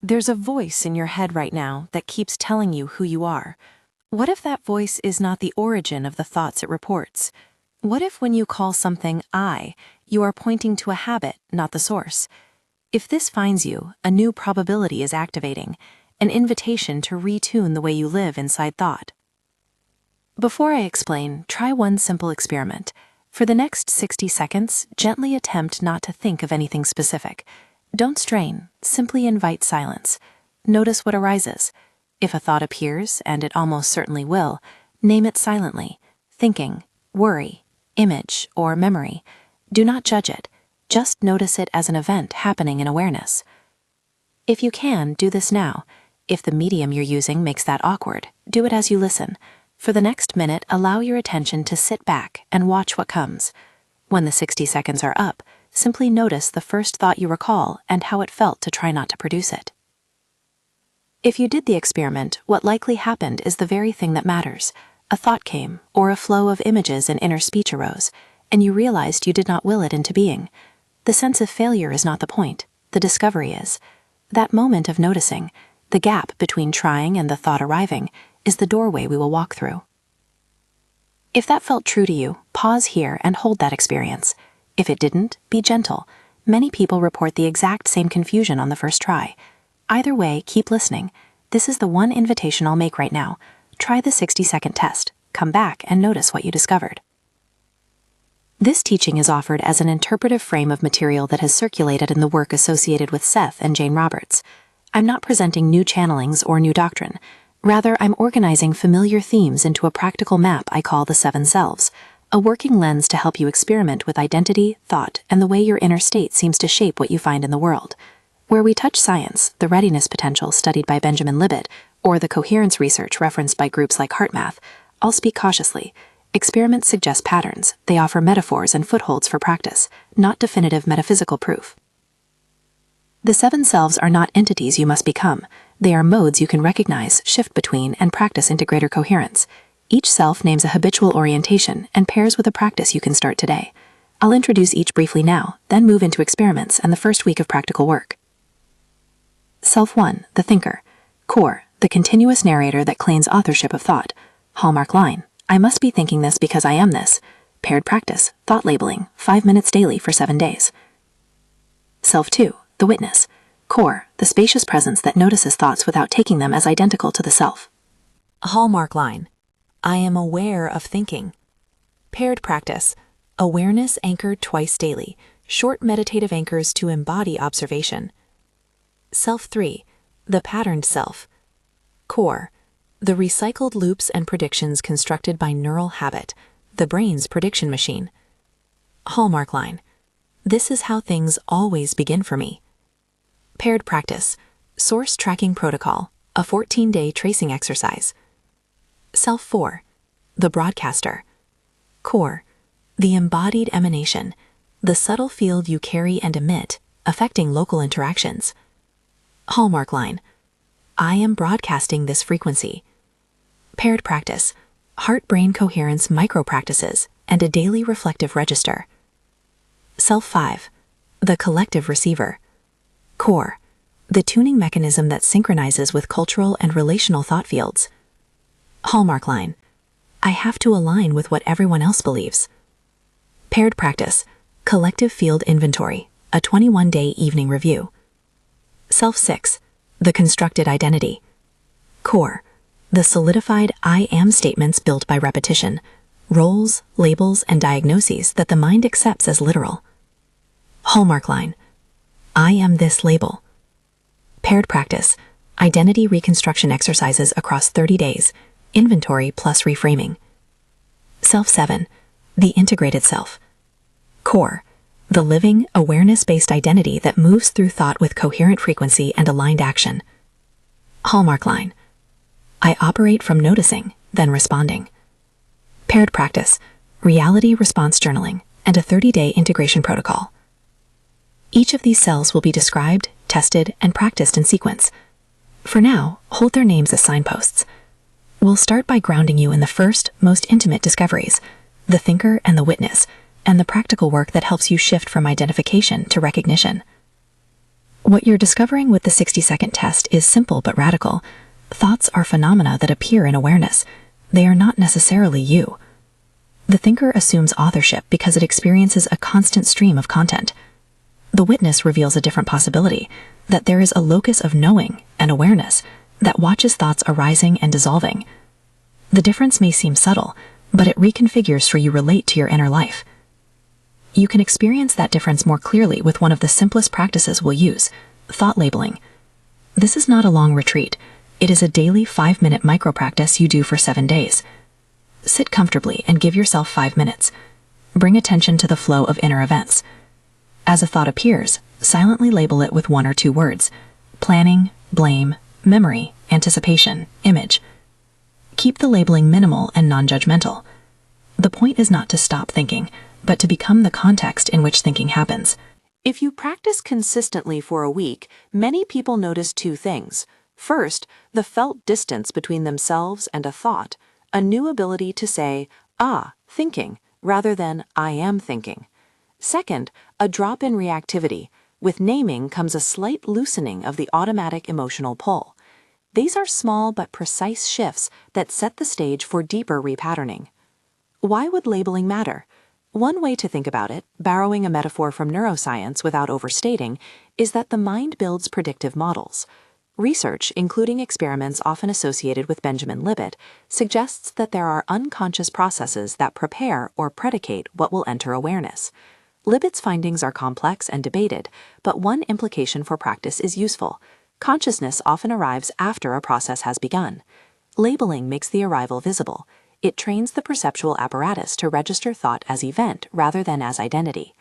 There's a voice in your head right now that keeps telling you who you are. What if that voice is not the origin of the thoughts it reports? What if when you call something I, you are pointing to a habit, not the source? If this finds you, a new probability is activating, an invitation to retune the way you live inside thought. Before I explain, try one simple experiment. For the next 60 seconds, gently attempt not to think of anything specific. Don't strain, simply invite silence. Notice what arises. If a thought appears, and it almost certainly will, name it silently. Thinking, worry, image, or memory. Do not judge it. Just notice it as an event happening in awareness. If you can, do this now. If the medium you're using makes that awkward, do it as you listen. For the next minute, allow your attention to sit back and watch what comes. When the 60 seconds are up, simply notice the first thought you recall and how it felt to try not to produce it. If you did the experiment, what likely happened is the very thing that matters. A thought came, or a flow of images and inner speech arose, and you realized you did not will it into being. The sense of failure is not the point. The discovery is. That moment of noticing, the gap between trying and the thought arriving, is the doorway we will walk through. If that felt true to you, pause here and hold that experience. If it didn't, be gentle. Many people report the exact same confusion on the first try. Either way, keep listening. This is the one invitation I'll make right now. Try the 60-second test. Come back and notice what you discovered. This teaching is offered as an interpretive frame of material that has circulated in the work associated with Seth and Jane Roberts. I'm not presenting new channelings or new doctrine. Rather, I'm organizing familiar themes into a practical map I call the 7 Selves, a working lens to help you experiment with identity, thought, and the way your inner state seems to shape what you find in the world. Where we touch science, the readiness potential studied by Benjamin Libet, or the coherence research referenced by groups like HeartMath, I'll speak cautiously. Experiments suggest patterns. They offer metaphors and footholds for practice, not definitive metaphysical proof. The 7 selves are not entities you must become. They are modes you can recognize, shift between, and practice into greater coherence. Each self names a habitual orientation and pairs with a practice you can start today. I'll introduce each briefly now, then move into experiments and the first week of practical work. Self 1, the thinker. Core, the continuous narrator that claims authorship of thought. Hallmark line, I must be thinking this because I am this. Paired practice, thought labeling, 5 minutes daily for 7 days. Self 2, the witness. Core, the spacious presence that notices thoughts without taking them as identical to the self. Hallmark line, I am aware of thinking. Paired practice, awareness anchored twice daily, short meditative anchors to embody observation. Self 3, the patterned self. Core, the recycled loops and predictions constructed by neural habit, the brain's prediction machine. Hallmark line, this is how things always begin for me. Paired practice, source tracking protocol, a 14-day tracing exercise. Self 4, the broadcaster. Core, the embodied emanation, the subtle field you carry and emit, affecting local interactions. Hallmark line, I am broadcasting this frequency. Paired practice, heart-brain coherence micro-practices, and a daily reflective register. Self 5, the collective receiver. Core, the tuning mechanism that synchronizes with cultural and relational thought fields. Hallmark line, I have to align with what everyone else believes. Paired practice, collective field inventory, a 21-day evening review. Self 6, the constructed identity. Core, the solidified I am statements built by repetition, roles, labels, and diagnoses that the mind accepts as literal. Hallmark line, I am this label. Paired practice, identity reconstruction exercises across 30 days, inventory plus reframing. Self 7, the integrated self. Core, the living, awareness-based identity that moves through thought with coherent frequency and aligned action. Hallmark line, I operate from noticing, then responding. Paired practice, reality response journaling, and a 30-day integration protocol. Each of these cells will be described, tested, and practiced in sequence. For now, hold their names as signposts. We'll start by grounding you in the first, most intimate discoveries, the thinker and the witness, and the practical work that helps you shift from identification to recognition. What you're discovering with the 60-second test is simple but radical. Thoughts are phenomena that appear in awareness. They are not necessarily you. The thinker assumes authorship because it experiences a constant stream of content. The witness reveals a different possibility, that there is a locus of knowing and awareness that watches thoughts arising and dissolving. The difference may seem subtle, but it reconfigures how you relate to your inner life. You can experience that difference more clearly with one of the simplest practices we'll use, thought labeling. This is not a long retreat. It is a daily 5-minute micro-practice you do for 7 days. Sit comfortably and give yourself 5 minutes. Bring attention to the flow of inner events. As a thought appears, silently label it with 1 or 2 words: planning, blame, memory, anticipation, image. Keep the labeling minimal and non-judgmental. The point is not to stop thinking, but to become the context in which thinking happens. If you practice consistently for a week, many people notice 2 things. First, the felt distance between themselves and a thought, a new ability to say, thinking, rather than I am thinking. Second, a drop in reactivity. With naming comes a slight loosening of the automatic emotional pull. These are small but precise shifts that set the stage for deeper repatterning. Why would labeling matter? One way to think about it, borrowing a metaphor from neuroscience without overstating, is that the mind builds predictive models. Research, including experiments often associated with Benjamin Libet, suggests that there are unconscious processes that prepare or predicate what will enter awareness. Libet's findings are complex and debated, but one implication for practice is useful. Consciousness often arrives after a process has begun. Labeling makes the arrival visible. It trains the perceptual apparatus to register thought as event rather than as identity.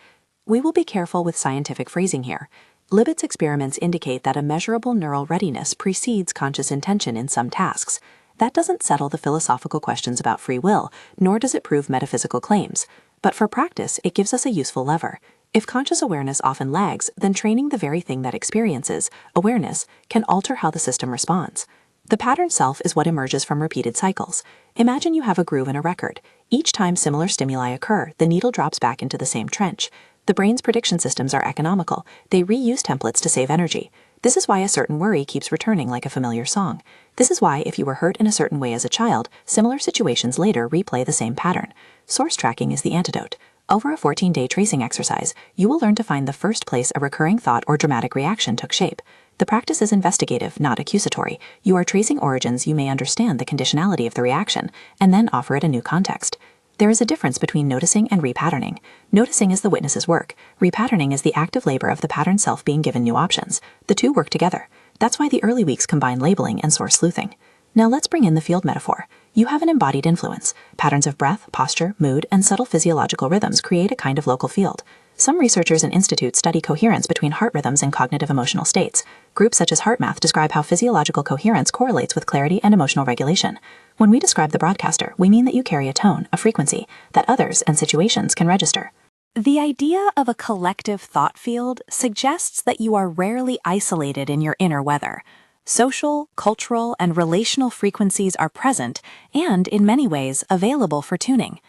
We will be careful with scientific phrasing here. Libet's experiments indicate that a measurable neural readiness precedes conscious intention in some tasks. That doesn't settle the philosophical questions about free will, nor does it prove metaphysical claims. But for practice, it gives us a useful lever. If conscious awareness often lags, then training the very thing that experiences, awareness, can alter how the system responds. The pattern self is what emerges from repeated cycles. Imagine you have a groove in a record. Each time similar stimuli occur, the needle drops back into the same trench. The brain's prediction systems are economical. They reuse templates to save energy. This is why a certain worry keeps returning like a familiar song. This is why, if you were hurt in a certain way as a child, similar situations later replay the same pattern. Source tracking is the antidote. Over a 14-day tracing exercise, you will learn to find the first place a recurring thought or dramatic reaction took shape. The practice is investigative, not accusatory. You are tracing origins you may understand the conditionality of the reaction, and then offer it a new context. There is a difference between noticing and repatterning. Noticing is the witness's work. Repatterning is the active labor of the pattern self being given new options. The two work together. That's why the early weeks combine labeling and source sleuthing. Now let's bring in the field metaphor. You have an embodied influence. Patterns of breath, posture, mood, and subtle physiological rhythms create a kind of local field. Some researchers and institutes study coherence between heart rhythms and cognitive emotional states. Groups such as HeartMath describe how physiological coherence correlates with clarity and emotional regulation. When we describe the broadcaster, we mean that you carry a tone, a frequency, that others and situations can register. The idea of a collective thought field suggests that you are rarely isolated in your inner weather. Social, cultural, and relational frequencies are present and, in many ways, available for tuning.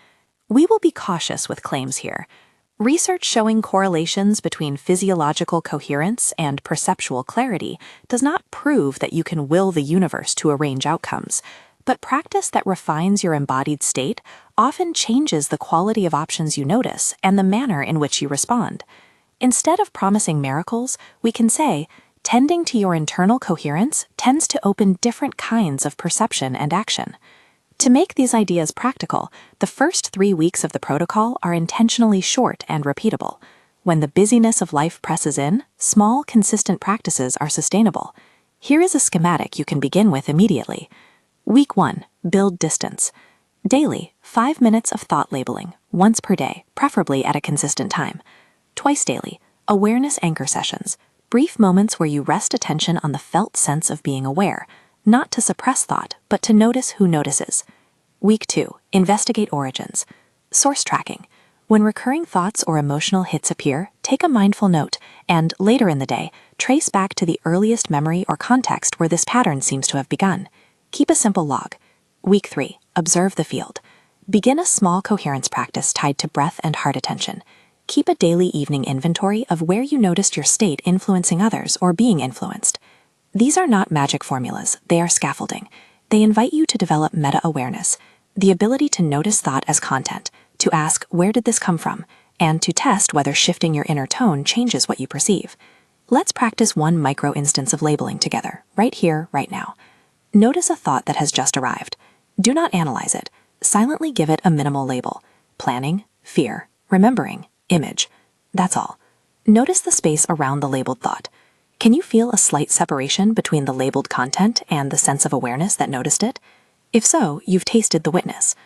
We will be cautious with claims here. Research showing correlations between physiological coherence and perceptual clarity does not prove that you can will the universe to arrange outcomes, but practice that refines your embodied state often changes the quality of options you notice and the manner in which you respond. Instead of promising miracles, we can say, tending to your internal coherence tends to open different kinds of perception and action. To make these ideas practical, the first 3 weeks of the protocol are intentionally short and repeatable. When the busyness of life presses in, small, consistent practices are sustainable. Here is a schematic you can begin with immediately. Week 1, build distance. Daily, 5 minutes of thought labeling, once per day, preferably at a consistent time. Twice daily, awareness anchor sessions, brief moments where you rest attention on the felt sense of being aware, not to suppress thought, but to notice who notices. Week 2, investigate origins. Source tracking. When recurring thoughts or emotional hits appear, take a mindful note, and later in the day, trace back to the earliest memory or context where this pattern seems to have begun. Keep a simple log. Week 3, observe the field. Begin a small coherence practice tied to breath and heart attention. Keep a daily evening inventory of where you noticed your state influencing others or being influenced. These are not magic formulas, they are scaffolding. They invite you to develop meta-awareness, the ability to notice thought as content, to ask, where did this come from, and to test whether shifting your inner tone changes what you perceive. Let's practice one micro-instance of labeling together, right here, right now. Notice a thought that has just arrived. Do not analyze it. Silently give it a minimal label. Planning, fear, remembering, image. That's all. Notice the space around the labeled thought. Can you feel a slight separation between the labeled content and the sense of awareness that noticed it? If so, you've tasted the witness.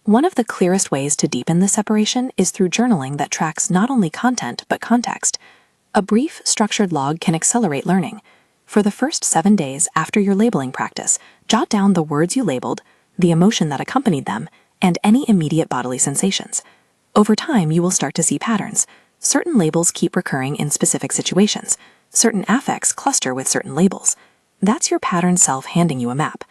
One of the clearest ways to deepen this separation is through journaling that tracks not only content but context. A brief, structured log can accelerate learning. For the first 7 days after your labeling practice, jot down the words you labeled, the emotion that accompanied them, and any immediate bodily sensations. Over time, you will start to see patterns. Certain labels keep recurring in specific situations. Certain affects cluster with certain labels. That's your pattern self handing you a map.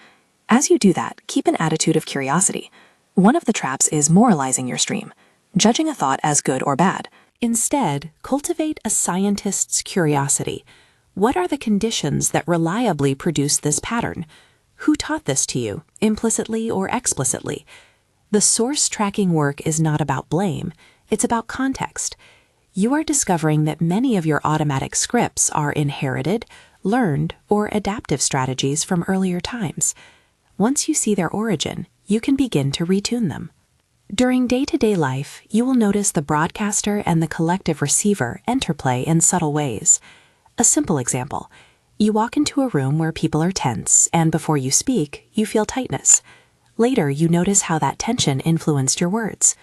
As you do that, keep an attitude of curiosity. One of the traps is moralizing your stream, judging a thought as good or bad. Instead, cultivate a scientist's curiosity. What are the conditions that reliably produce this pattern? Who taught this to you, implicitly or explicitly? The source tracking work is not about blame, it's about context. You are discovering that many of your automatic scripts are inherited, learned, or adaptive strategies from earlier times. Once you see their origin, you can begin to retune them. During day-to-day life, you will notice the broadcaster and the collective receiver interplay in subtle ways. A simple example: you walk into a room where people are tense, and before you speak, you feel tightness. Later, you notice how that tension influenced your words.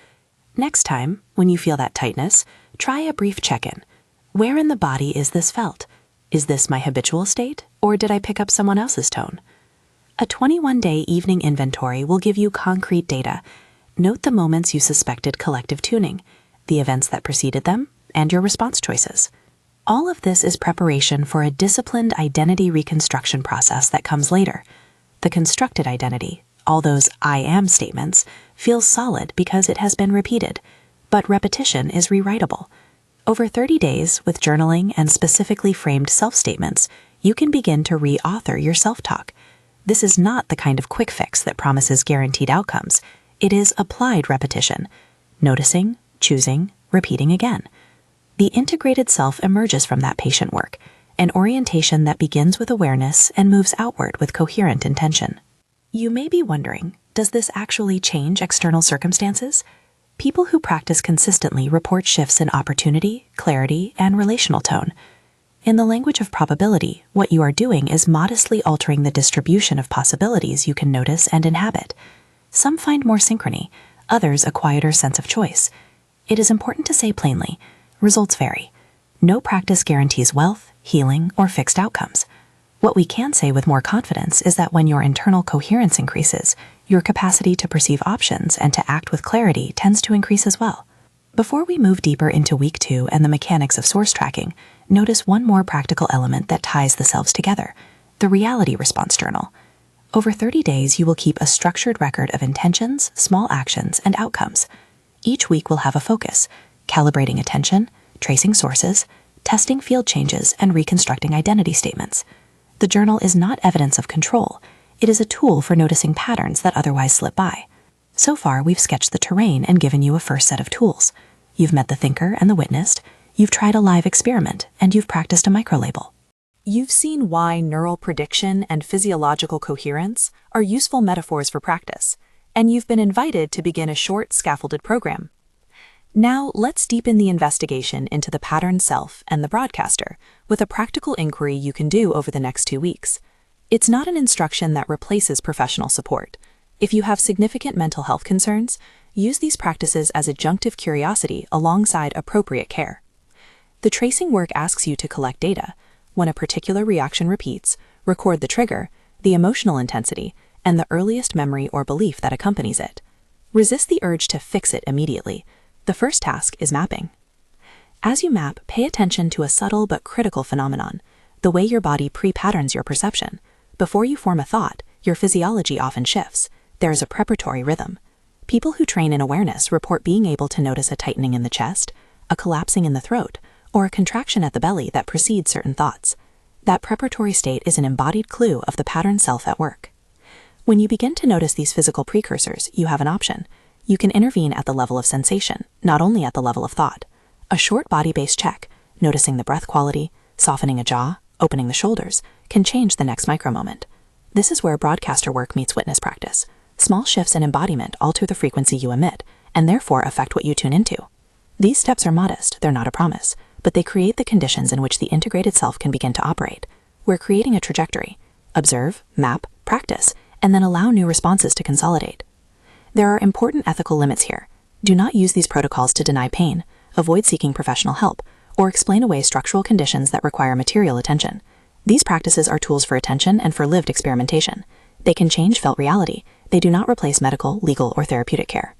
Next time, when you feel that tightness, try a brief check-in. Where in the body is this felt? Is this my habitual state, or did I pick up someone else's tone? A 21-day evening inventory will give you concrete data. Note the moments you suspected collective tuning, the events that preceded them, and your response choices. All of this is preparation for a disciplined identity reconstruction process that comes later. The constructed identity, all those I am statements, feels solid because it has been repeated, but repetition is rewritable. Over 30 days, with journaling and specifically framed self-statements, you can begin to re-author your self-talk. This is not the kind of quick fix that promises guaranteed outcomes. It is applied repetition, noticing, choosing, repeating again. The integrated self emerges from that patient work, an orientation that begins with awareness and moves outward with coherent intention. You may be wondering, does this actually change external circumstances? People who practice consistently report shifts in opportunity, clarity, and relational tone. In the language of probability, what you are doing is modestly altering the distribution of possibilities you can notice and inhabit. Some find more synchrony, others a quieter sense of choice. It is important to say plainly, results vary. No practice guarantees wealth, healing, or fixed outcomes. What we can say with more confidence is that when your internal coherence increases, your capacity to perceive options and to act with clarity tends to increase as well. Before we move deeper into week 2 and the mechanics of source tracking, notice one more practical element that ties the selves together: the reality response journal. Over 30 days, you will keep a structured record of intentions, small actions, and outcomes. Each week will have a focus: calibrating attention, tracing sources, testing field changes, and reconstructing identity statements. The journal is not evidence of control. It is a tool for noticing patterns that otherwise slip by. So far, we've sketched the terrain and given you a first set of tools. You've met the thinker and the witnessed, you've tried a live experiment, and you've practiced a microlabel. You've seen why neural prediction and physiological coherence are useful metaphors for practice, and you've been invited to begin a short, scaffolded program. Now, let's deepen the investigation into the pattern self and the broadcaster with a practical inquiry you can do over the next 2 weeks. It's not an instruction that replaces professional support. If you have significant mental health concerns, use these practices as adjunctive curiosity alongside appropriate care. The tracing work asks you to collect data. When a particular reaction repeats, record the trigger, the emotional intensity, and the earliest memory or belief that accompanies it. Resist the urge to fix it immediately. The first task is mapping. As you map, pay attention to a subtle but critical phenomenon: the way your body pre-patterns your perception. Before you form a thought, your physiology often shifts. There is a preparatory rhythm. People who train in awareness report being able to notice a tightening in the chest, a collapsing in the throat, or a contraction at the belly that precedes certain thoughts. That preparatory state is an embodied clue of the pattern self at work. When you begin to notice these physical precursors, you have an option. You can intervene at the level of sensation, not only at the level of thought. A short body-based check, noticing the breath quality, softening a jaw, opening the shoulders, can change the next micro-moment. This is where broadcaster work meets witness practice. Small shifts in embodiment alter the frequency you emit, and therefore affect what you tune into. These steps are modest, they're not a promise, but they create the conditions in which the integrated self can begin to operate. We're creating a trajectory. Observe, map, practice, and then allow new responses to consolidate. There are important ethical limits here. Do not use these protocols to deny pain, avoid seeking professional help, or explain away structural conditions that require material attention. These practices are tools for attention and for lived experimentation. They can change felt reality. They do not replace medical, legal, or therapeutic care.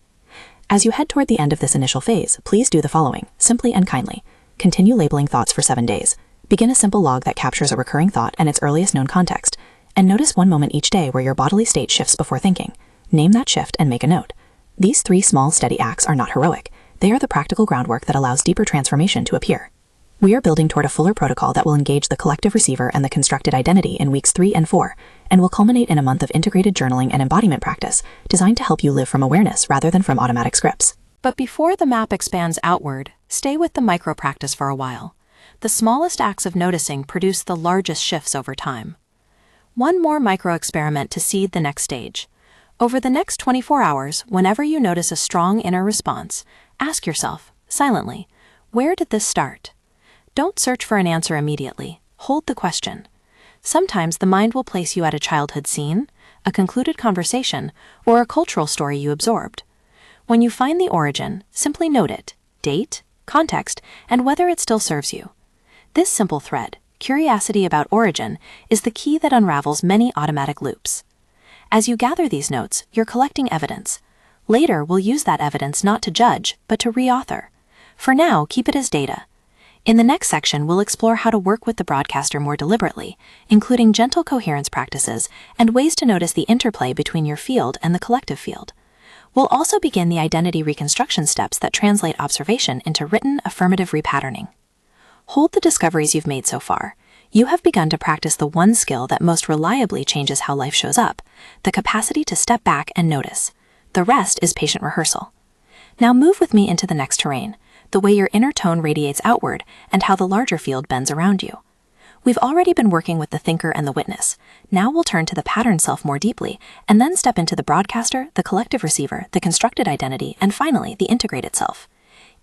As you head toward the end of this initial phase, please do the following, simply and kindly. Continue labeling thoughts for 7 days. Begin a simple log that captures a recurring thought and its earliest known context, and notice one moment each day where your bodily state shifts before thinking. Name that shift and make a note. These 3 small, steady acts are not heroic. They are the practical groundwork that allows deeper transformation to appear. We are building toward a fuller protocol that will engage the collective receiver and the constructed identity in weeks 3 and 4, and will culminate in a month of integrated journaling and embodiment practice designed to help you live from awareness rather than from automatic scripts. But before the map expands outward, stay with the micro-practice for a while. The smallest acts of noticing produce the largest shifts over time. One more micro-experiment to seed the next stage. Over the next 24 hours, whenever you notice a strong inner response, ask yourself, silently, where did this start? Don't search for an answer immediately. Hold the question. Sometimes the mind will place you at a childhood scene, a concluded conversation, or a cultural story you absorbed. When you find the origin, simply note it, date, context, and whether it still serves you. This simple thread, curiosity about origin, is the key that unravels many automatic loops. As you gather these notes, you're collecting evidence. Later, we'll use that evidence not to judge, but to reauthor. For now, keep it as data. In the next section, we'll explore how to work with the broadcaster more deliberately, including gentle coherence practices and ways to notice the interplay between your field and the collective field. We'll also begin the identity reconstruction steps that translate observation into written, affirmative repatterning. Hold the discoveries you've made so far. You have begun to practice the one skill that most reliably changes how life shows up, the capacity to step back and notice. The rest is patient rehearsal. Now move with me into the next terrain, the way your inner tone radiates outward and how the larger field bends around you. We've already been working with the thinker and the witness. Now we'll turn to the pattern self more deeply, and then step into the broadcaster, the collective receiver, the constructed identity, and finally, the integrated self.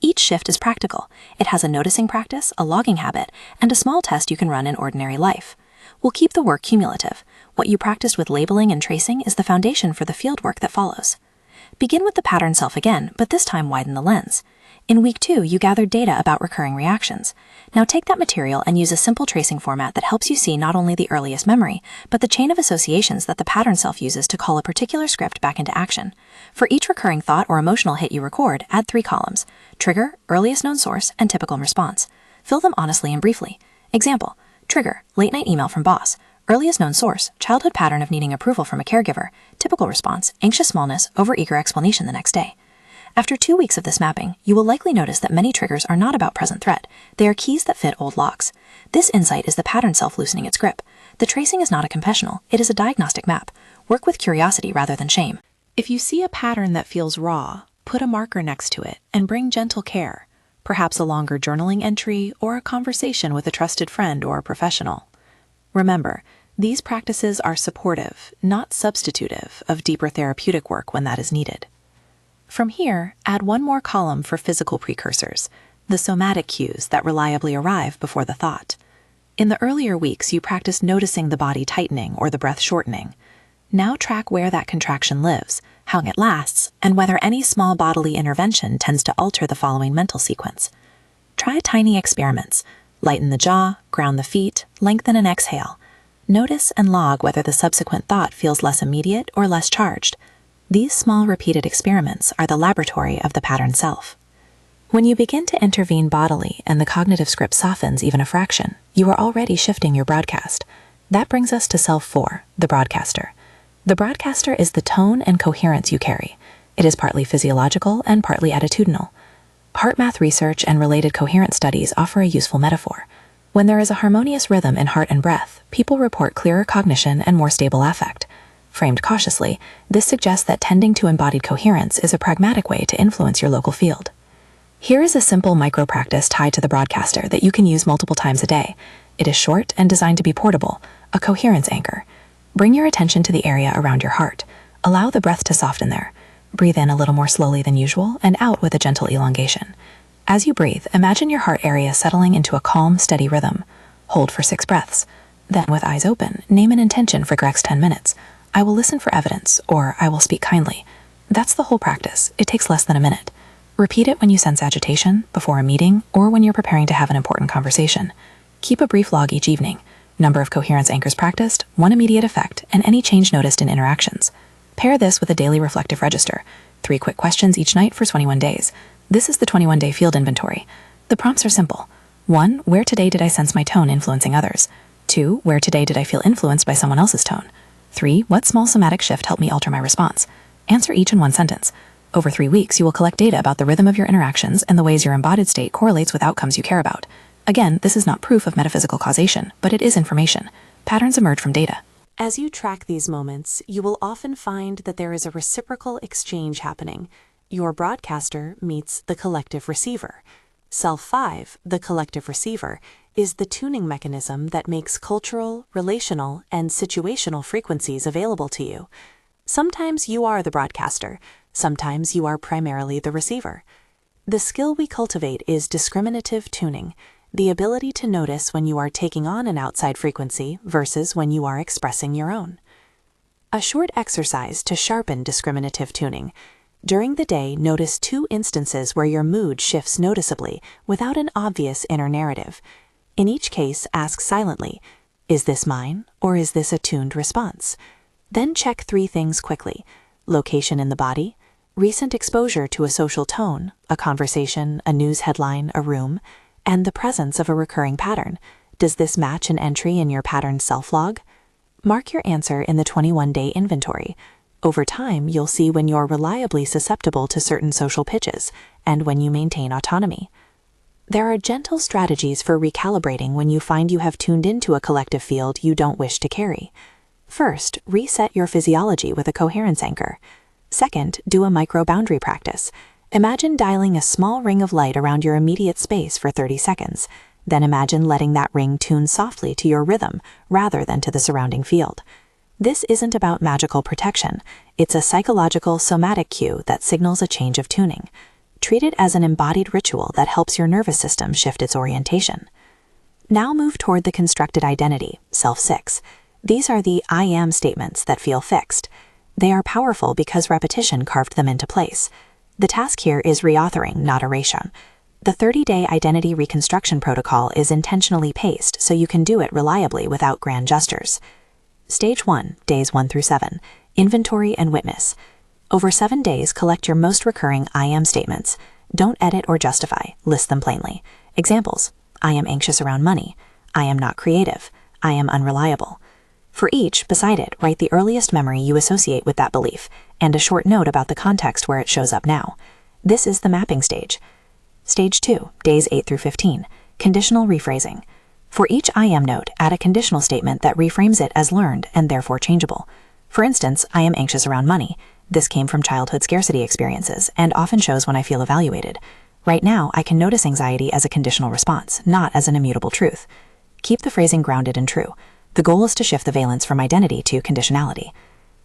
Each shift is practical. It has a noticing practice, a logging habit, and a small test you can run in ordinary life. We'll keep the work cumulative. What you practiced with labeling and tracing is the foundation for the field work that follows. Begin with the pattern self again, but this time widen the lens. In week 2, you gathered data about recurring reactions. Now take that material and use a simple tracing format that helps you see not only the earliest memory, but the chain of associations that the pattern self uses to call a particular script back into action. For each recurring thought or emotional hit you record, add 3 columns: trigger, earliest known source, and typical response. Fill them honestly and briefly. Example: trigger, late night email from boss. Earliest known source, childhood pattern of needing approval from a caregiver. Typical response, anxious smallness, overeager explanation the next day. After 2 weeks of this mapping, you will likely notice that many triggers are not about present threat. They are keys that fit old locks. This insight is the pattern self loosening its grip. The tracing is not a confessional, it is a diagnostic map. Work with curiosity rather than shame. If you see a pattern that feels raw, put a marker next to it and bring gentle care, perhaps a longer journaling entry or a conversation with a trusted friend or a professional. Remember, these practices are supportive, not substitutive, of deeper therapeutic work when that is needed. From here, add one more column for physical precursors, the somatic cues that reliably arrive before the thought. In the earlier weeks, you practiced noticing the body tightening or the breath shortening. Now track where that contraction lives, how long it lasts, and whether any small bodily intervention tends to alter the following mental sequence. Try tiny experiments. Lighten the jaw, ground the feet, lengthen and exhale. Notice and log whether the subsequent thought feels less immediate or less charged. These small repeated experiments are the laboratory of the pattern self. When you begin to intervene bodily and the cognitive script softens even a fraction, you are already shifting your broadcast. That brings us to Self 4, the broadcaster. The broadcaster is the tone and coherence you carry. It is partly physiological and partly attitudinal. Heart math research and related coherence studies offer a useful metaphor. When there is a harmonious rhythm in heart and breath, people report clearer cognition and more stable affect. Framed cautiously, this suggests that tending to embodied coherence is a pragmatic way to influence your local field. Here is a simple micro-practice tied to the broadcaster that you can use multiple times a day. It is short and designed to be portable, a coherence anchor. Bring your attention to the area around your heart. Allow the breath to soften there. Breathe in a little more slowly than usual and out with a gentle elongation. As you breathe, imagine your heart area settling into a calm, steady rhythm. Hold for 6 breaths. Then, with eyes open, name an intention for the next 10 minutes. I will listen for evidence, or I will speak kindly. That's the whole practice. It takes less than a minute. Repeat it when you sense agitation, before a meeting, or when you're preparing to have an important conversation. Keep a brief log each evening. Number of coherence anchors practiced, one immediate effect, and any change noticed in interactions. Pair this with a daily reflective register. 3 quick questions each night for 21 days. This is the 21-day field inventory. The prompts are simple. 1. Where today did I sense my tone influencing others? 2. Where today did I feel influenced by someone else's tone? 3. What small somatic shift helped me alter my response? Answer each in one sentence. Over 3 weeks, you will collect data about the rhythm of your interactions and the ways your embodied state correlates with outcomes you care about. Again, this is not proof of metaphysical causation, but it is information. Patterns emerge from data. As you track these moments, you will often find that there is a reciprocal exchange happening. Your broadcaster meets the collective receiver. Self 5, the collective receiver, is the tuning mechanism that makes cultural, relational, and situational frequencies available to you. Sometimes you are the broadcaster. Sometimes you are primarily the receiver. The skill we cultivate is discriminative tuning, the ability to notice when you are taking on an outside frequency versus when you are expressing your own. A short exercise to sharpen discriminative tuning. During the day, notice 2 instances where your mood shifts noticeably without an obvious inner narrative. In each case, ask silently, is this mine or is this a tuned response? Then check 3 things quickly: location in the body, recent exposure to a social tone, a conversation, a news headline, a room, and the presence of a recurring pattern. Does this match an entry in your pattern self-log? Mark your answer in the 21-day inventory. Over time, you'll see when you're reliably susceptible to certain social pitches and when you maintain autonomy. There are gentle strategies for recalibrating when you find you have tuned into a collective field you don't wish to carry. First, reset your physiology with a coherence anchor. Second, do a micro-boundary practice. Imagine dialing a small ring of light around your immediate space for 30 seconds. Then imagine letting that ring tune softly to your rhythm rather than to the surrounding field. This isn't about magical protection. It's a psychological, somatic cue that signals a change of tuning. Treat it as an embodied ritual that helps your nervous system shift its orientation. Now move toward the constructed identity, Self 6. These are the I am statements that feel fixed. They are powerful because repetition carved them into place. The task here is reauthoring, not erasure. The 30-day identity reconstruction protocol is intentionally paced so you can do it reliably without grand gestures. Stage 1, days 1 through 7, inventory and witness. Over 7 days, collect your most recurring I am statements. Don't edit or justify, list them plainly. Examples: I am anxious around money. I am not creative. I am unreliable. For each, beside it, write the earliest memory you associate with that belief, and a short note about the context where it shows up now. This is the mapping stage. Stage 2, days 8 through 15, conditional rephrasing. For each I am note, add a conditional statement that reframes it as learned and therefore changeable. For instance, I am anxious around money. This came from childhood scarcity experiences and often shows when I feel evaluated. Right now, I can notice anxiety as a conditional response, not as an immutable truth. Keep the phrasing grounded and true. The goal is to shift the valence from identity to conditionality.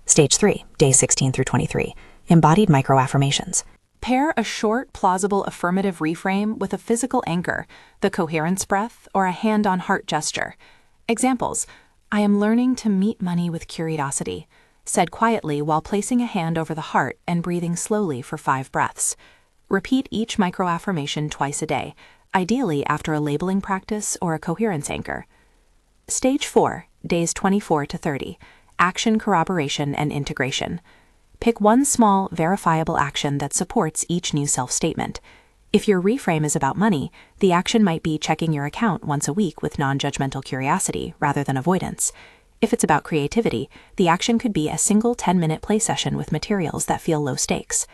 Stage 3, days 16 through 23, embodied micro-affirmations. Pair a short, plausible affirmative reframe with a physical anchor, the coherence breath, or a hand-on-heart gesture. Examples: I am learning to meet money with curiosity, said quietly while placing a hand over the heart and breathing slowly for 5 breaths. Repeat each micro-affirmation twice a day, ideally after a labeling practice or a coherence anchor. Stage 4, days 24 to 30, action corroboration and integration. Pick one small, verifiable action that supports each new self-statement. If your reframe is about money, the action might be checking your account once a week with non-judgmental curiosity rather than avoidance. If it's about creativity, the action could be a single 10-minute play session with materials that feel low stakes.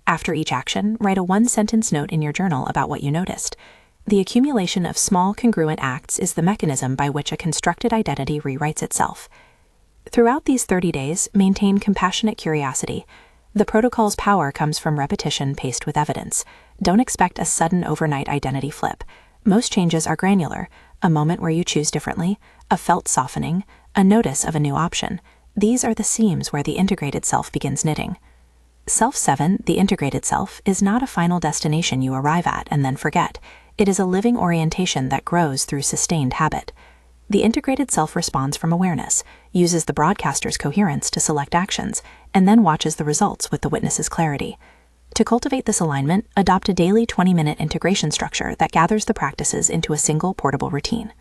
After each action, write a one-sentence note in your journal about what you noticed. The accumulation of small congruent acts is the mechanism by which a constructed identity rewrites itself. Throughout these 30 days, maintain compassionate curiosity. The protocol's power comes from repetition paced with evidence. Don't expect a sudden overnight identity flip. Most changes are granular, a moment where you choose differently, a felt softening, a notice of a new option. These are the seams where the integrated self begins knitting. Self 7, the integrated self, is not a final destination you arrive at and then forget. It is a living orientation that grows through sustained habit. The integrated self responds from awareness, uses the broadcaster's coherence to select actions, and then watches the results with the witness's clarity. To cultivate this alignment, adopt a daily 20-minute integration structure that gathers the practices into a single portable routine.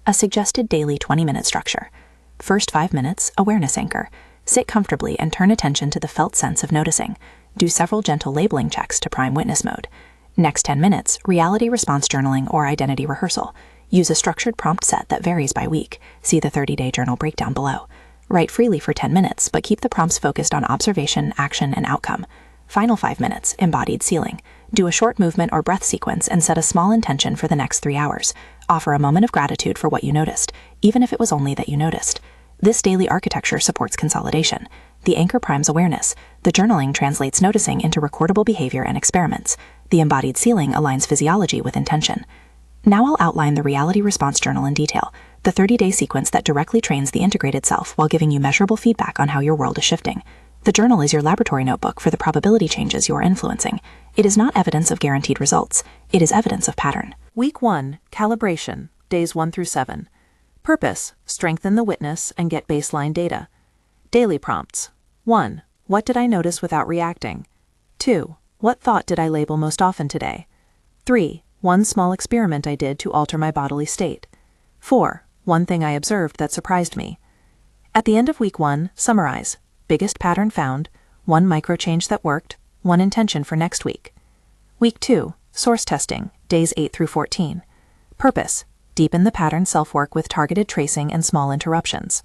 A suggested daily 20-minute structure. First 5 minutes, awareness anchor. Sit comfortably and turn attention to the felt sense of noticing. Do several gentle labeling checks to prime witness mode. Next 10 minutes, reality response journaling or identity rehearsal. Use a structured prompt set that varies by week. See the 30-day journal breakdown below. Write freely for 10 minutes, but keep the prompts focused on observation, action, and outcome. Final 5 minutes, embodied sealing. Do a short movement or breath sequence and set a small intention for the next 3 hours. Offer a moment of gratitude for what you noticed, even if it was only that you noticed. This daily architecture supports consolidation. The anchor primes awareness. The journaling translates noticing into recordable behavior and experiments. The embodied sealing aligns physiology with intention. Now I'll outline the reality response journal in detail, the 30-day sequence that directly trains the integrated self while giving you measurable feedback on how your world is shifting. The journal is your laboratory notebook for the probability changes you are influencing. It is not evidence of guaranteed results. It is evidence of pattern. Week 1, calibration, days 1 through 7. Purpose, strengthen the witness and get baseline data. Daily prompts. 1. What did I notice without reacting? 2. What thought did I label most often today? 3. One small experiment I did to alter my bodily state. 4. One thing I observed that surprised me. At the end of week 1, summarize. Biggest pattern found, one micro change that worked, one intention for next week. Week 2, source testing, days 8 through 14. Purpose, deepen the pattern self-work with targeted tracing and small interruptions.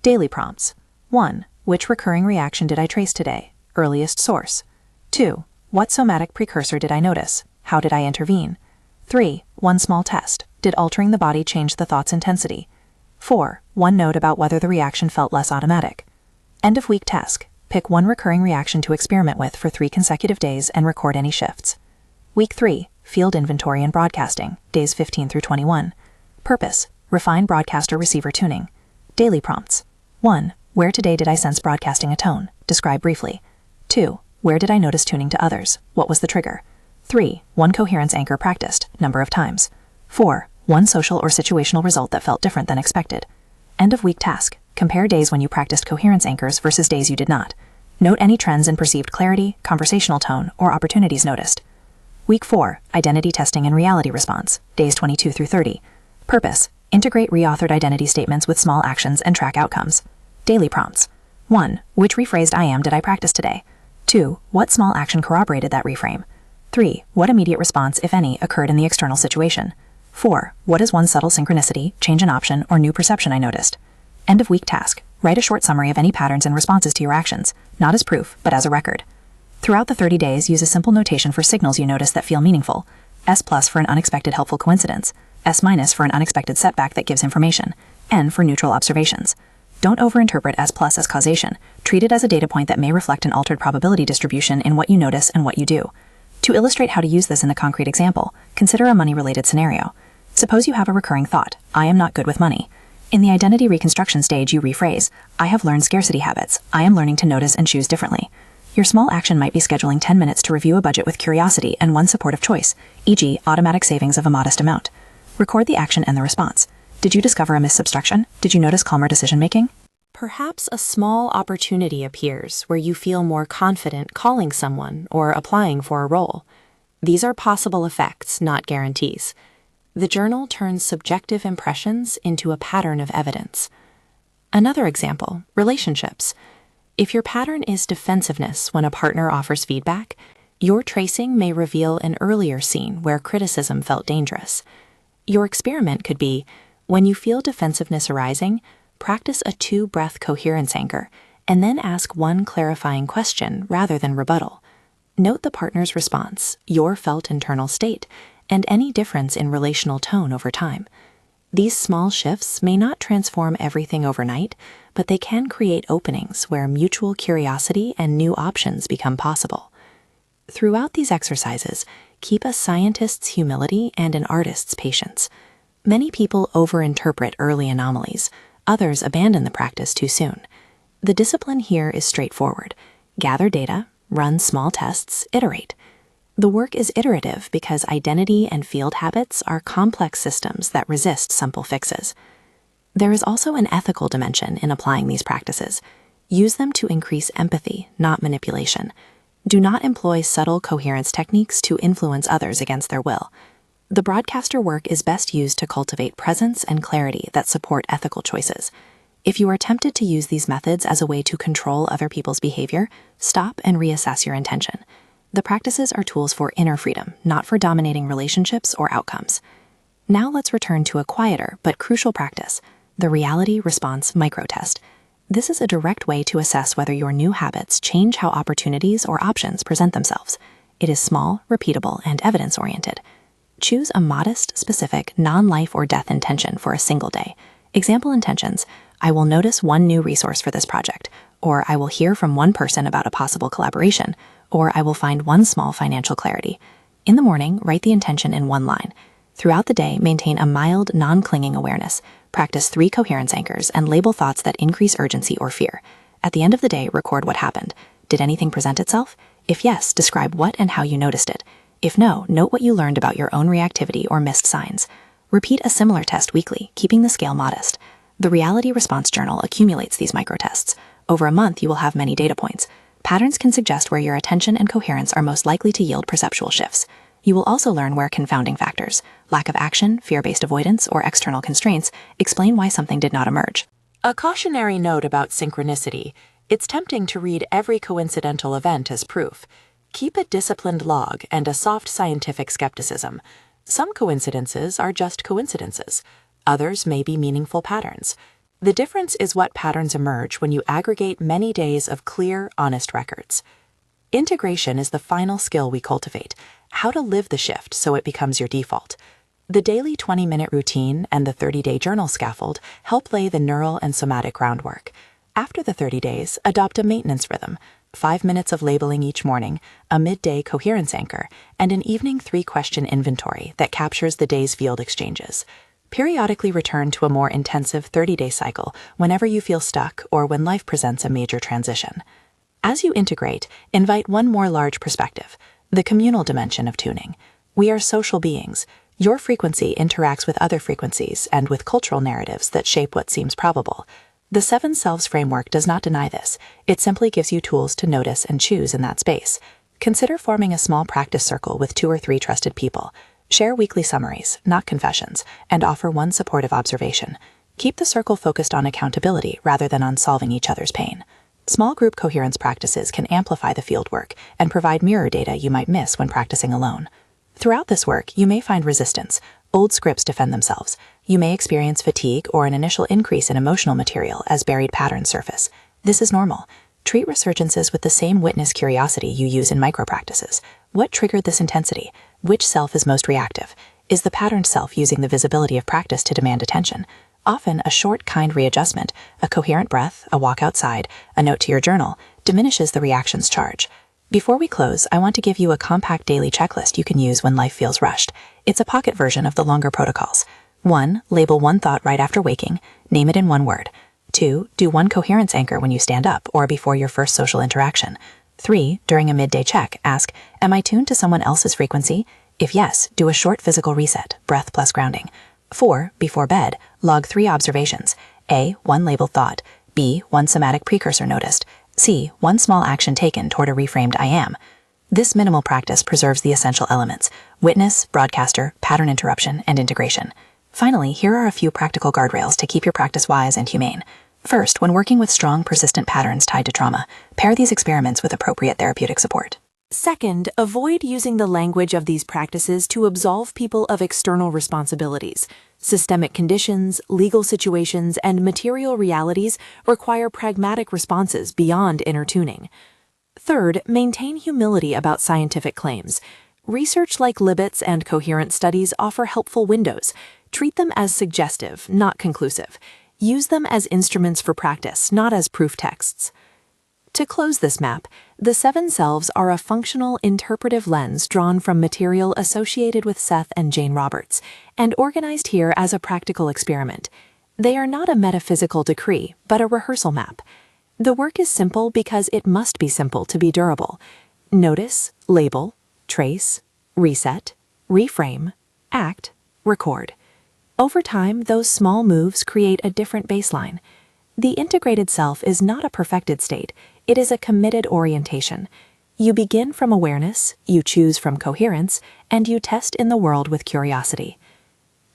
Daily prompts. 1. Which recurring reaction did I trace today? Earliest source. 2. What somatic precursor did I notice? How did I intervene? 3. One small test. Did altering the body change the thought's intensity? 4. One note about whether the reaction felt less automatic. End of week task. Pick one recurring reaction to experiment with for 3 consecutive days and record any shifts. Week 3. Field inventory and broadcasting, days 15 through 21. Purpose, refine broadcaster-receiver tuning. Daily prompts. 1. Where today did I sense broadcasting a tone? Describe briefly. 2. Where did I notice tuning to others? What was the trigger? 3. One coherence anchor practiced, number of times. 4. One social or situational result that felt different than expected. End of week task. Compare days when you practiced coherence anchors versus days you did not. Note any trends in perceived clarity, conversational tone, or opportunities noticed. Week 4. Identity testing and reality response, days 22 through 30. Purpose, integrate reauthored identity statements with small actions and track outcomes. Daily prompts. 1. Which rephrased I am did I practice today? 2. What small action corroborated that reframe? 3. What immediate response, if any, occurred in the external situation? 4. What is one subtle synchronicity, change in option, or new perception I noticed? End of week task. Write a short summary of any patterns and responses to your actions, not as proof, but as a record. Throughout the 30 days, use a simple notation for signals you notice that feel meaningful. S+ for an unexpected helpful coincidence. S- for an unexpected setback that gives information. N for neutral observations. Don't overinterpret S+ as causation. Treat it as a data point that may reflect an altered probability distribution in what you notice and what you do. To illustrate how to use this in a concrete example, consider a money-related scenario. Suppose you have a recurring thought, I am not good with money. In the identity reconstruction stage, you rephrase, I have learned scarcity habits. I am learning to notice and choose differently. Your small action might be scheduling 10 minutes to review a budget with curiosity and one supportive choice, e.g., automatic savings of a modest amount. Record the action and the response. Did you discover a missubtraction? Did you notice calmer decision-making? Perhaps a small opportunity appears where you feel more confident calling someone or applying for a role. These are possible effects, not guarantees. The journal turns subjective impressions into a pattern of evidence. Another example, relationships. If your pattern is defensiveness when a partner offers feedback, your tracing may reveal an earlier scene where criticism felt dangerous. Your experiment could be, when you feel defensiveness arising, practice a 2-breath coherence anchor, and then ask one clarifying question rather than rebuttal. Note the partner's response, your felt internal state, and any difference in relational tone over time. These small shifts may not transform everything overnight, but they can create openings where mutual curiosity and new options become possible. Throughout these exercises, keep a scientist's humility and an artist's patience. Many people overinterpret early anomalies, others abandon the practice too soon. The discipline here is straightforward. Gather data, run small tests, iterate. The work is iterative because identity and field habits are complex systems that resist simple fixes. There is also an ethical dimension in applying these practices. Use them to increase empathy, not manipulation. Do not employ subtle coherence techniques to influence others against their will. The broadcaster work is best used to cultivate presence and clarity that support ethical choices. If you are tempted to use these methods as a way to control other people's behavior, stop and reassess your intention. The practices are tools for inner freedom, not for dominating relationships or outcomes. Now let's return to a quieter but crucial practice, the reality response microtest. This is a direct way to assess whether your new habits change how opportunities or options present themselves. It is small, repeatable, and evidence-oriented. Choose a modest, specific, non-life or death intention for a single day. Example intentions: I will notice one new resource for this project, or I will hear from one person about a possible collaboration, or I will find one small financial clarity. In the morning, write the intention in one line. Throughout the day, maintain a mild, non-clinging awareness. Practice 3 coherence anchors and label thoughts that increase urgency or fear. At the end of the day, record what happened. Did anything present itself? If yes, describe what and how you noticed it. If no, note what you learned about your own reactivity or missed signs. Repeat a similar test weekly, keeping the scale modest. The Reality Response Journal accumulates these microtests. Over a month, you will have many data points. Patterns can suggest where your attention and coherence are most likely to yield perceptual shifts. You will also learn where confounding factors, lack of action, fear-based avoidance, or external constraints, explain why something did not emerge. A cautionary note about synchronicity. It's tempting to read every coincidental event as proof. Keep a disciplined log and a soft scientific skepticism. Some coincidences are just coincidences. Others may be meaningful patterns. The difference is what patterns emerge when you aggregate many days of clear, honest records. Integration is the final skill we cultivate, how to live the shift so it becomes your default. The daily 20-minute routine and the 30-day journal scaffold help lay the neural and somatic groundwork. After the 30 days, adopt a maintenance rhythm, 5 minutes of labeling each morning, a midday coherence anchor, and an evening 3-question inventory that captures the day's field exchanges. Periodically return to a more intensive 30-day cycle whenever you feel stuck or when life presents a major transition. As you integrate, invite one more large perspective, the communal dimension of tuning. We are social beings. Your frequency interacts with other frequencies and with cultural narratives that shape what seems probable. The 7 Selves framework does not deny this. It simply gives you tools to notice and choose in that space. Consider forming a small practice circle with 2 or 3 trusted people. Share weekly summaries, not confessions, and offer one supportive observation. Keep the circle focused on accountability rather than on solving each other's pain. Small group coherence practices can amplify the fieldwork and provide mirror data you might miss when practicing alone. Throughout this work, you may find resistance. Old scripts defend themselves. You may experience fatigue or an initial increase in emotional material as buried patterns surface. This is normal. Treat resurgences with the same witness curiosity you use in micro-practices. What triggered this intensity? Which self is most reactive? Is the patterned self using the visibility of practice to demand attention? Often, a short, kind readjustment, a coherent breath, a walk outside, a note to your journal, diminishes the reaction's charge. Before we close, I want to give you a compact daily checklist you can use when life feels rushed. It's a pocket version of the longer protocols. 1. Label one thought right after waking. Name it in one word. 2. Do one coherence anchor when you stand up or before your first social interaction. 3. During a midday check, ask, am I tuned to someone else's frequency? If yes, do a short physical reset, breath plus grounding. 4. Before bed, log 3 observations. A. One labeled thought. B. One somatic precursor noticed. C. One small action taken toward a reframed I am. This minimal practice preserves the essential elements: witness, broadcaster, pattern interruption, and integration. Finally, here are a few practical guardrails to keep your practice wise and humane. First, when working with strong, persistent patterns tied to trauma, pair these experiments with appropriate therapeutic support. Second, avoid using the language of these practices to absolve people of external responsibilities. Systemic conditions, legal situations, and material realities require pragmatic responses beyond inner tuning. Third, maintain humility about scientific claims. Research like Libet's and coherent studies offer helpful windows. Treat them as suggestive, not conclusive. Use them as instruments for practice, not as proof texts. To close this map, the 7 selves are a functional, interpretive lens drawn from material associated with Seth and Jane Roberts, and organized here as a practical experiment. They are not a metaphysical decree, but a rehearsal map. The work is simple because it must be simple to be durable. Notice, label, trace, reset, reframe, act, record. Over time, those small moves create a different baseline. The integrated self is not a perfected state, it is a committed orientation. You begin from awareness, you choose from coherence, and you test in the world with curiosity.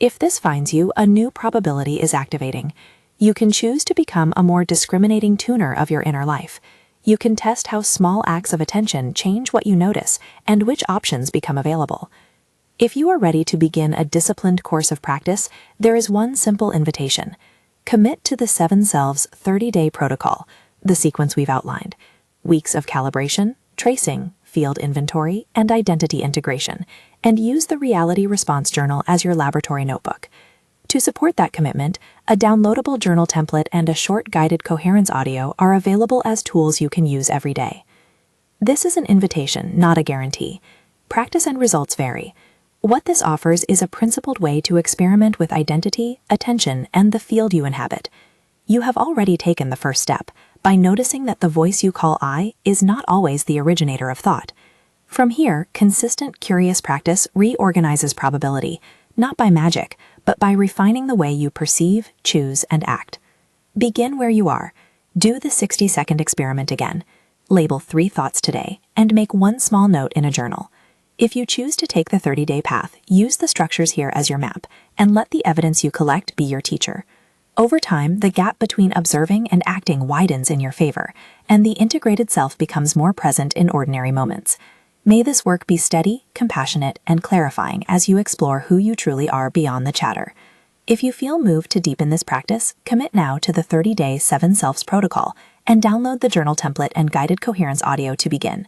If this finds you, a new probability is activating. You can choose to become a more discriminating tuner of your inner life. You can test how small acts of attention change what you notice and which options become available. If you are ready to begin a disciplined course of practice, there is one simple invitation. Commit to the 7 selves 30-day protocol, the sequence we've outlined. Weeks of calibration, tracing, field inventory, and identity integration, and use the reality response journal as your laboratory notebook. To support that commitment, a downloadable journal template and a short guided coherence audio are available as tools you can use every day. This is an invitation, not a guarantee. Practice and results vary. What this offers is a principled way to experiment with identity, attention, and the field you inhabit. You have already taken the first step by noticing that the voice you call I is not always the originator of thought. From here, consistent, curious practice reorganizes probability, not by magic, but by refining the way you perceive, choose, and act. Begin where you are. Do the 60-second experiment again. Label 3 thoughts today, and make one small note in a journal. If you choose to take the 30-day path, use the structures here as your map, and let the evidence you collect be your teacher. Over time, the gap between observing and acting widens in your favor, and the integrated self becomes more present in ordinary moments. May this work be steady, compassionate, and clarifying as you explore who you truly are beyond the chatter. If you feel moved to deepen this practice, commit now to the 30-day 7 selves protocol and download the journal template and guided coherence audio to begin.